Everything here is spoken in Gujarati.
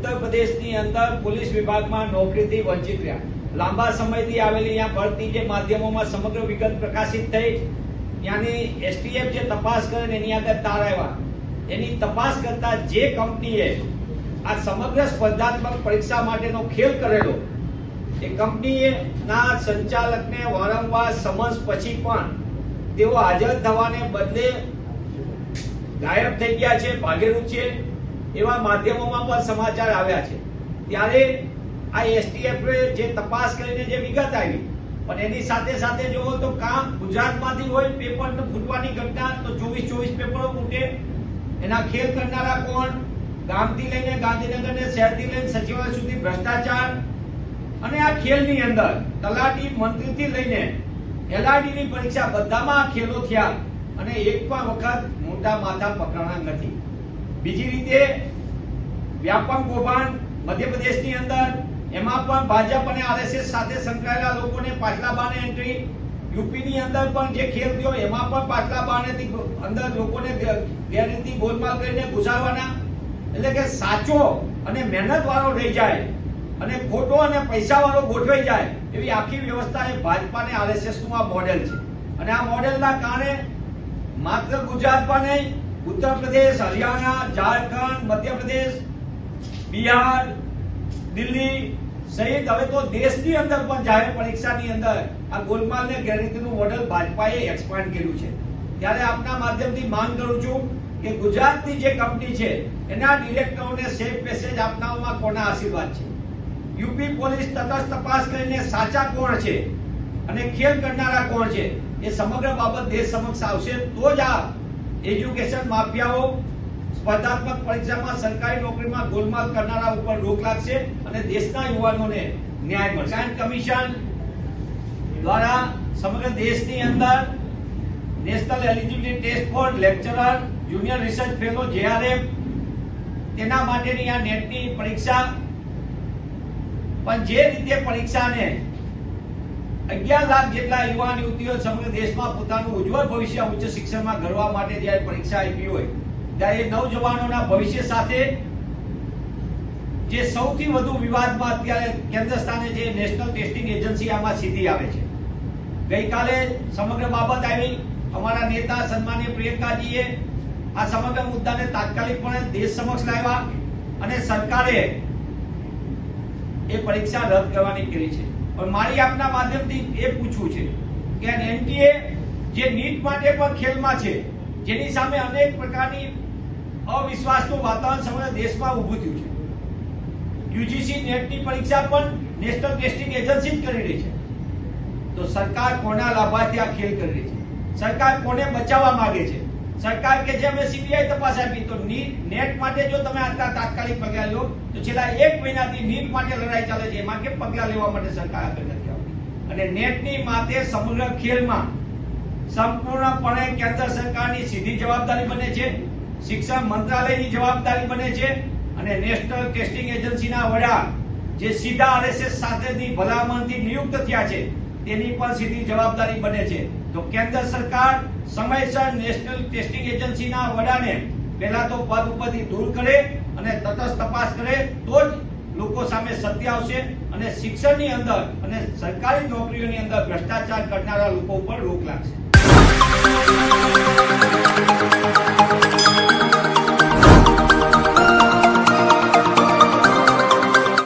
ઉત્તર પ્રદેશની અંદર પોલીસ વિભાગમાં નોકરીથી વંચિત રહ્યા. લાંબા સમયથી આવેલી અહીંયા ભરતી જે માધ્યમોમાં સમગ્ર વિગત પ્રકાશિત થઈ, ત્યાંની એસટીએફ જે તપાસ કરે એની આગળ તાર આવ્યા. એની તપાસ કરતા જે કંપનીએ આ સમગ્ર સ્પર્ધાત્મક પરીક્ષા માટેનો ખેલ કરેલો, એ કંપનીના સંચાલકને વારંવાર સમન્સ પછી પણ તેઓ હાજર થવાને બદલે ગાયબ થઈ ગયા છે, ભાગેલું છે, એવા માધ્યમોમાં પણ સમાચાર આવ્યા છે. ત્યારે આ એસટીએફ જે તપાસ કરીને જે વિગત આવી, પણ એની સાથે સાથે જોવો તો કામ ગુજરાતમાંથી હોય, પેપર ફૂટવાની ઘટના તો 24 પેપરો ફૂટે. એના ખેલ કરનારા કોણ? ગામથી લઈને ગાંધીનગર ને શહેરથી લઈને સચિવાલય સુધી ભ્રષ્ટાચાર. અને આ ખેલની અંદર તલાટી મંત્રીથી લઈને એલઆરડી ની પરીક્ષા બધામાં આ ખેલો થયા અને એક પણ વખત મોટા માથા પકડાણા નથી. બીજી રીતે વ્યાપક કૌભાંડ મધ્યપ્રદેશની અંદર, એમાં પણ ભાજપ અને આરએસએસ સાથે સંકળાયેલા લોકોને પાછલા બાને એન્ટ્રી. યુપીની અંદર પણ જે ખેલ થયો એમાં પણ પાછલા બાનેથી અંદર લોકોને ગેરરીતિ ગોલમાલ કરીને ઘુસાડવાના. એટલે કે સાચો અને મહેનત વાળો રહી જાય અને ખોટો અને પૈસા વાળો ગોઠવાઈ જાય એવી આખી વ્યવસ્થા એ ભાજપા અને આરએસએસ નું આ મોડેલ છે. અને આ મોડેલના કારણે માત્ર ગુજરાતમાં નહીં, ઉત્તર પ્રદેશ, હરિયાણા, ઝારખંડ, મધ્યપ્રદેશ, બિહાર, દિલ્હી સહિત હવે તો દેશની અંદર પણ જાહેર પરીક્ષાની અંદર આ ગોલમાલ ને ગેરરીતિનું મોડેલ ભાજપાએ એક્સપાન્ડ કર્યું છે. ત્યારે આપના માધ્યમથી માંગ કરું છું કે ગુજરાતની જે કંપની છે એના ડિરેક્ટરોને સેફ મેસેજ આપનારમાં કોના આશીર્વાદ છે? યુપી પોલીસ તટસ્થ તપાસ કરીને સાચા કોણ છે અને ખેલ કરનારા કોણ છે એ સમગ્ર બાબત દેશ સમક્ષ આવશે તો જ આ એજ્યુકેશન માફિયાઓ સ્પર્ધાત્મક પરીક્ષામાં સરકારી નોકરીમાં ગોલમાલ કરનારા ઉપર રોક લાગશે અને દેશના યુવાનોને ન્યાય મળશે. સાયન્સ કમિશન દ્વારા સમગ્ર દેશની અંદર national eligibility test for lecturer, junior research fellow, JRF, તેના માટેની આ નેટની પરીક્ષા. પણ જે રીતે પરીક્ષાને 11 લાખ જેટલા યુવાન યુવતીઓ સમગ્ર દેશમાં પોતાનું ઉજ્જવળ ભવિષ્ય ઉચ્ચ શિક્ષણમાં ઘડવા માટે જ્યારે પરીક્ષા આપી હોય, ત્યારે નવજવાનોના ભવિષ્ય સાથે જે સૌથી વધુ વિવાદમાં અત્યારે કેન્દ્ર સ્થાને જે નેશનલ ટેસ્ટિંગ એજન્સી આમાં સીધી આવે છે. ગઈકાલે સમગ્ર બાબત આવી, અમારા નેતા સન્માનીય પ્રિયંકાજીએ આ સમગ્ર મુદ્દાને તાત્કાલિકપણે દેશ સમક્ષ લાવ્યા અને સરકારે એ પરીક્ષા રદ કરવાની કરી છે. પણ મારી આપના માધ્યમથી એ પૂછવું છે કે એનટીએ જે નીટ માટે પણ ખેલમાં છે, જેની સામે અનેક પ્રકારની અવિશ્વાસનું વાતાવરણ સમગ્ર દેશમાં ઊભું થયું છે. યુજીસી નેટની પરીક્ષા પણ નેશનલ ટેસ્ટિંગ એજન્સી જ કરી રહી છે. તો સરકાર કોના લાભાર્થી આ ખેલ કરી રહી છે? સરકાર કોને બચાવવા માંગે છે? સરકાર કે જે અમે સીબીઆઈ તપાસ આપી, તો નેટ માટે જો તમે આટલા તાત્કાલિક પગલા લો તો છેલ્લા 1 મહિનાથી નીટ માટે લડાઈ ચાલે છે, એમાં કેમ પગલા લેવા માટે સરકાર આગળ નથી આવતી? અને નેટની માથે સમગ્ર ખેલમાં સંપૂર્ણપણે કેન્દ્ર સરકારની સીધી જવાબદારી બને છે, શિક્ષણ મંત્રાલયની જવાબદારી બને છે અને નેશનલ ટેસ્ટિંગ એજન્સીના વડા જે સીધા આરએસએસ સાથેની ભલામણથી નિયુક્ત થયા છે તેની પણ સીધી જવાબદારી બને છે. તો કેન્દ્ર સરકાર સમયસર નેશનલ ટેસ્ટિંગ એજન્સીના વડાને પહેલા તો પદ ઉપરથી દૂર કરે અને તટસ્થ તપાસ કરે તો જ લોકો સામે સત્ય આવશે અને શિક્ષણની અંદર અને સરકારી નોકરીઓની અંદર ભ્રષ્ટાચાર કરનારા લોકો ઉપર રોક લાગશે.